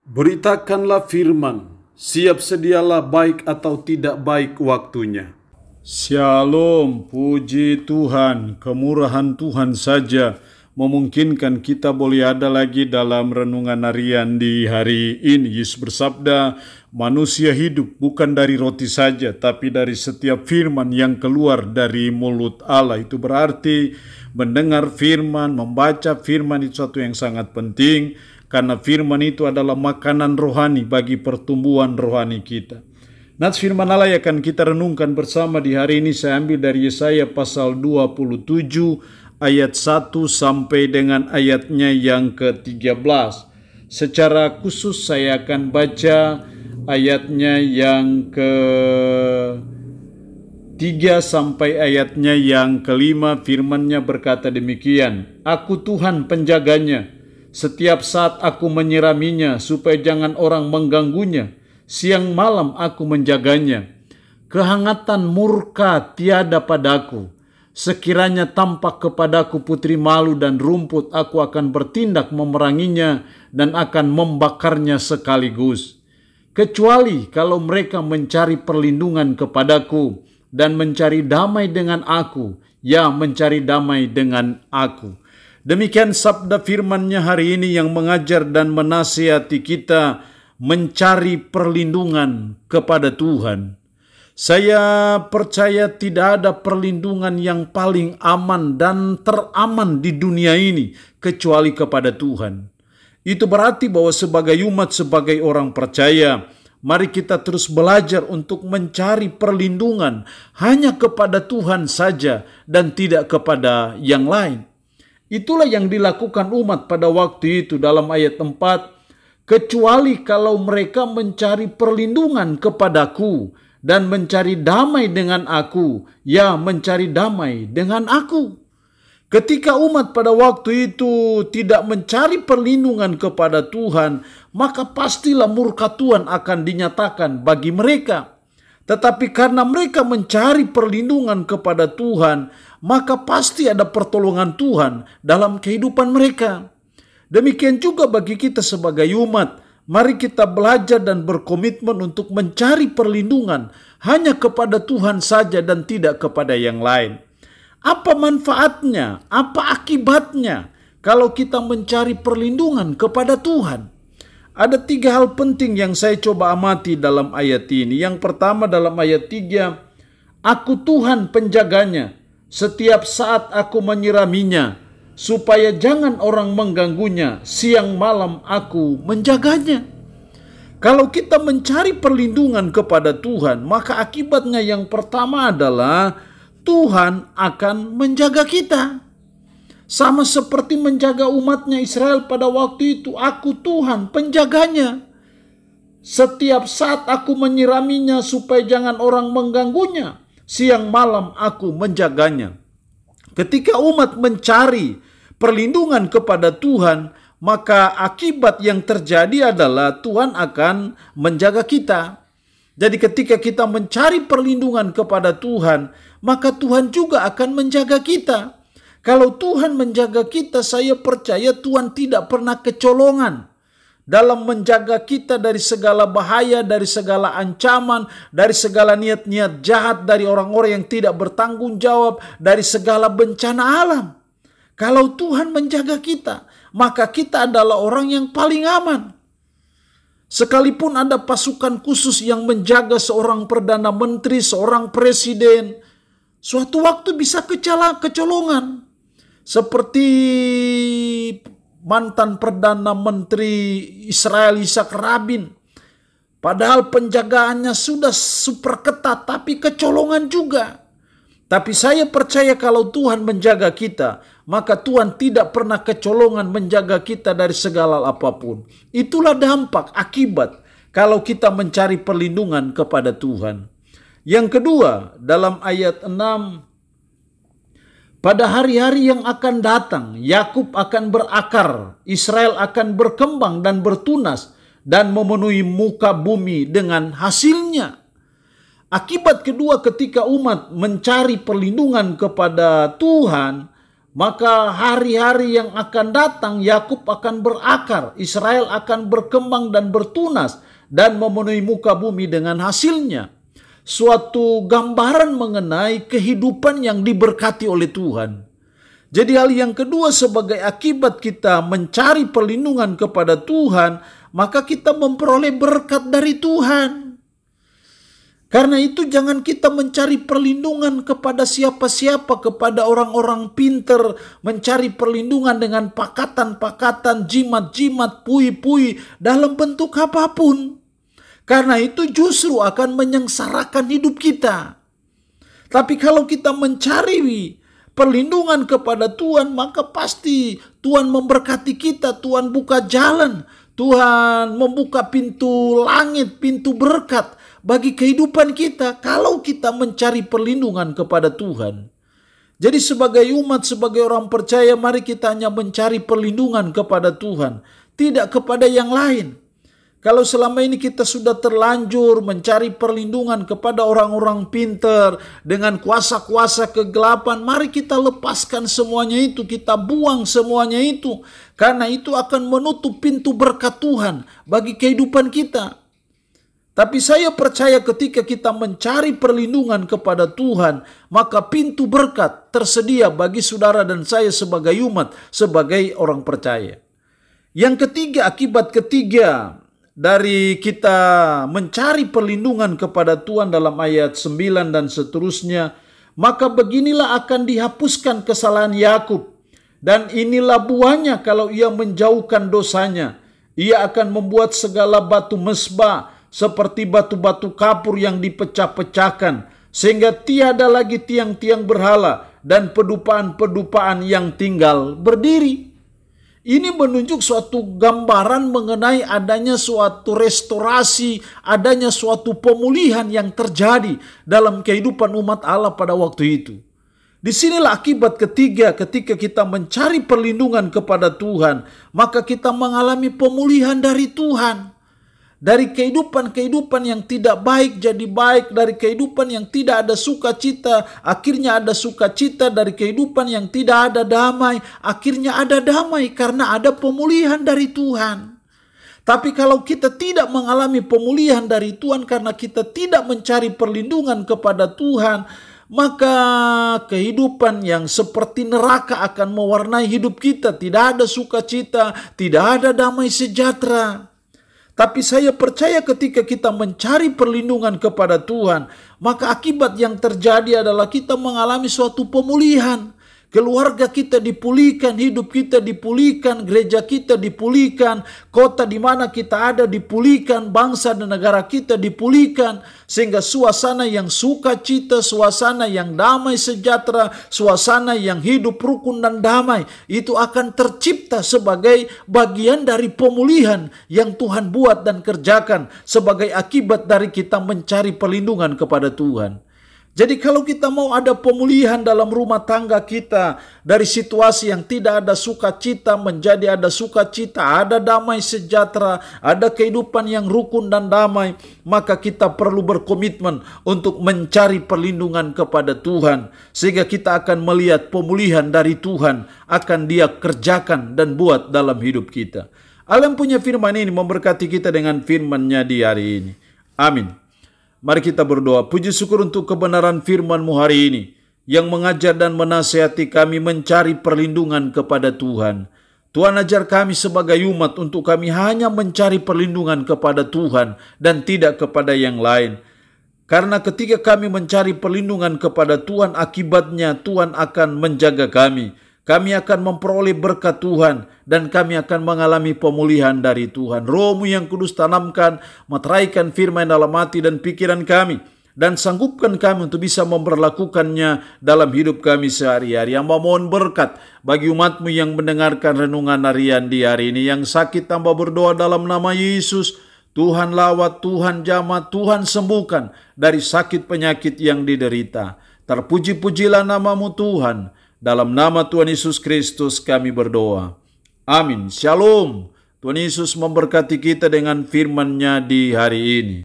Beritakanlah firman, siap sedialah baik atau tidak baik waktunya. Shalom, puji Tuhan, kemurahan Tuhan saja memungkinkan kita boleh ada lagi dalam renungan harian di hari ini. Yesus bersabda, manusia hidup bukan dari roti saja, tapi dari setiap firman yang keluar dari mulut Allah. Itu berarti mendengar firman, membaca firman itu satu yang sangat penting, karena firman itu adalah makanan rohani bagi pertumbuhan rohani kita. Nats firman Allah yang akan kita renungkan bersama di hari ini saya ambil dari Yesaya pasal 27 ayat 1 sampai dengan ayatnya yang ke-13. Secara khusus saya akan baca ayatnya yang ke-3 sampai ayatnya yang ke-5. Firman-Nya berkata demikian, Aku Tuhan penjaganya, setiap saat aku menyiraminya supaya jangan orang mengganggunya. Siang malam aku menjaganya. Kehangatan murka tiada padaku. Sekiranya tampak kepadaku putri malu dan rumput, aku akan bertindak memeranginya dan akan membakarnya sekaligus. Kecuali kalau mereka mencari perlindungan kepadaku dan mencari damai dengan aku, ya mencari damai dengan aku. Demikian sabda firman-Nya hari ini yang mengajar dan menasihati kita mencari perlindungan kepada Tuhan. Saya percaya tidak ada perlindungan yang paling aman dan teraman di dunia ini kecuali kepada Tuhan. Itu berarti bahwa sebagai umat, sebagai orang percaya, mari kita terus belajar untuk mencari perlindungan hanya kepada Tuhan saja dan tidak kepada yang lain. Itulah yang dilakukan umat pada waktu itu dalam ayat 4. Kecuali kalau mereka mencari perlindungan kepadaku dan mencari damai dengan aku, ya mencari damai dengan aku. Ketika umat pada waktu itu tidak mencari perlindungan kepada Tuhan, maka pastilah murka Tuhan akan dinyatakan bagi mereka. Tetapi karena mereka mencari perlindungan kepada Tuhan, maka pasti ada pertolongan Tuhan dalam kehidupan mereka. Demikian juga bagi kita sebagai umat, mari kita belajar dan berkomitmen untuk mencari perlindungan hanya kepada Tuhan saja dan tidak kepada yang lain. Apa manfaatnya? Apa akibatnya kalau kita mencari perlindungan kepada Tuhan? Ada 3 hal penting yang saya coba amati dalam ayat ini. Yang pertama dalam ayat 3, Aku Tuhan penjaganya, setiap saat aku menyiraminya, supaya jangan orang mengganggunya, siang malam aku menjaganya. Kalau kita mencari perlindungan kepada Tuhan, maka akibatnya yang pertama adalah Tuhan akan menjaga kita. Sama seperti menjaga umatnya Israel pada waktu itu, Aku Tuhan penjaganya. Setiap saat aku menyiraminya supaya jangan orang mengganggunya, siang malam aku menjaganya. Ketika umat mencari perlindungan kepada Tuhan, maka akibat yang terjadi adalah Tuhan akan menjaga kita. Jadi ketika kita mencari perlindungan kepada Tuhan, maka Tuhan juga akan menjaga kita. Kalau Tuhan menjaga kita, saya percaya Tuhan tidak pernah kecolongan dalam menjaga kita dari segala bahaya, dari segala ancaman, dari segala niat-niat jahat, dari orang-orang yang tidak bertanggung jawab, dari segala bencana alam. Kalau Tuhan menjaga kita, maka kita adalah orang yang paling aman. Sekalipun ada pasukan khusus yang menjaga seorang perdana menteri, seorang presiden, suatu waktu bisa kecolongan. Seperti mantan perdana menteri Israel Yitzhak Rabin. Padahal penjagaannya sudah super ketat, tapi kecolongan juga. Tapi saya percaya kalau Tuhan menjaga kita, maka Tuhan tidak pernah kecolongan menjaga kita dari segala apapun. Itulah dampak, akibat kalau kita mencari perlindungan kepada Tuhan. Yang kedua, dalam ayat 6, pada hari-hari yang akan datang, Yakub akan berakar, Israel akan berkembang dan bertunas, dan memenuhi muka bumi dengan hasilnya. Akibat kedua ketika umat mencari perlindungan kepada Tuhan, maka hari-hari yang akan datang Yakub akan berakar, Israel akan berkembang dan bertunas dan memenuhi muka bumi dengan hasilnya. Suatu gambaran mengenai kehidupan yang diberkati oleh Tuhan. Jadi hal yang kedua, sebagai akibat kita mencari perlindungan kepada Tuhan, maka kita memperoleh berkat dari Tuhan. Karena itu jangan kita mencari perlindungan kepada siapa-siapa, kepada orang-orang pinter, mencari perlindungan dengan pakatan-pakatan, jimat-jimat, pui-pui dalam bentuk apapun. Karena itu justru akan menyengsarakan hidup kita. Tapi kalau kita mencari perlindungan kepada Tuhan, maka pasti Tuhan memberkati kita, Tuhan buka jalan, Tuhan membuka pintu langit, pintu berkat bagi kehidupan kita kalau kita mencari perlindungan kepada Tuhan. Jadi sebagai umat, sebagai orang percaya, mari kita hanya mencari perlindungan kepada Tuhan, tidak kepada yang lain. Kalau selama ini kita sudah terlanjur mencari perlindungan kepada orang-orang pintar dengan kuasa-kuasa kegelapan, mari kita lepaskan semuanya itu, kita buang semuanya itu. Karena itu akan menutup pintu berkat Tuhan bagi kehidupan kita. Tapi saya percaya ketika kita mencari perlindungan kepada Tuhan, maka pintu berkat tersedia bagi saudara dan saya sebagai umat, sebagai orang percaya. Yang ketiga, akibat ketiga dari kita mencari perlindungan kepada Tuhan dalam ayat 9 dan seterusnya, maka beginilah akan dihapuskan kesalahan Yakub, dan inilah buahnya kalau ia menjauhkan dosanya. Ia akan membuat segala batu mesbah seperti batu-batu kapur yang dipecah-pecahkan, sehingga tiada lagi tiang-tiang berhala dan pedupaan-pedupaan yang tinggal berdiri. Ini menunjuk suatu gambaran mengenai adanya suatu restorasi, adanya suatu pemulihan yang terjadi dalam kehidupan umat Allah pada waktu itu. Disinilah akibat ketiga ketika kita mencari perlindungan kepada Tuhan, maka kita mengalami pemulihan dari Tuhan. Dari kehidupan-kehidupan yang tidak baik jadi baik, dari kehidupan yang tidak ada sukacita, akhirnya ada sukacita, dari kehidupan yang tidak ada damai, akhirnya ada damai karena ada pemulihan dari Tuhan. Tapi kalau kita tidak mengalami pemulihan dari Tuhan karena kita tidak mencari perlindungan kepada Tuhan, maka kehidupan yang seperti neraka akan mewarnai hidup kita. Tidak ada sukacita, tidak ada damai sejahtera. Tapi saya percaya ketika kita mencari perlindungan kepada Tuhan, maka akibat yang terjadi adalah kita mengalami suatu pemulihan. Keluarga kita dipulihkan, hidup kita dipulihkan, gereja kita dipulihkan, kota di mana kita ada dipulihkan, bangsa dan negara kita dipulihkan, sehingga suasana yang sukacita, suasana yang damai sejahtera, suasana yang hidup rukun dan damai, itu akan tercipta sebagai bagian dari pemulihan yang Tuhan buat dan kerjakan sebagai akibat dari kita mencari perlindungan kepada Tuhan. Jadi kalau kita mau ada pemulihan dalam rumah tangga kita, dari situasi yang tidak ada sukacita menjadi ada sukacita, ada damai sejahtera, ada kehidupan yang rukun dan damai, maka kita perlu berkomitmen untuk mencari perlindungan kepada Tuhan, sehingga kita akan melihat pemulihan dari Tuhan akan Dia kerjakan dan buat dalam hidup kita. Allah yang punya firman ini memberkati kita dengan firman-Nya di hari ini. Amin. Mari kita berdoa. Puji syukur untuk kebenaran firman-Mu hari ini, yang mengajar dan menasihati kami mencari perlindungan kepada Tuhan. Tuhan, ajar kami sebagai umat untuk kami hanya mencari perlindungan kepada Tuhan dan tidak kepada yang lain. Karena ketika kami mencari perlindungan kepada Tuhan, akibatnya Tuhan akan menjaga kami. Kami akan memperoleh berkat Tuhan dan kami akan mengalami pemulihan dari Tuhan. Roh-Mu yang kudus tanamkan, meteraikan firman dalam hati dan pikiran kami, dan sanggupkan kami untuk bisa memperlakukannya dalam hidup kami sehari-hari. Hamba mohon berkat bagi umat-Mu yang mendengarkan renungan harian di hari ini. Yang sakit hamba berdoa dalam nama Yesus, Tuhan lawat, Tuhan jamah, Tuhan sembuhkan dari sakit penyakit yang diderita. Terpuji-pujilah nama-Mu Tuhan. Dalam nama Tuhan Yesus Kristus kami berdoa. Amin. Shalom. Tuhan Yesus memberkati kita dengan firman-Nya di hari ini.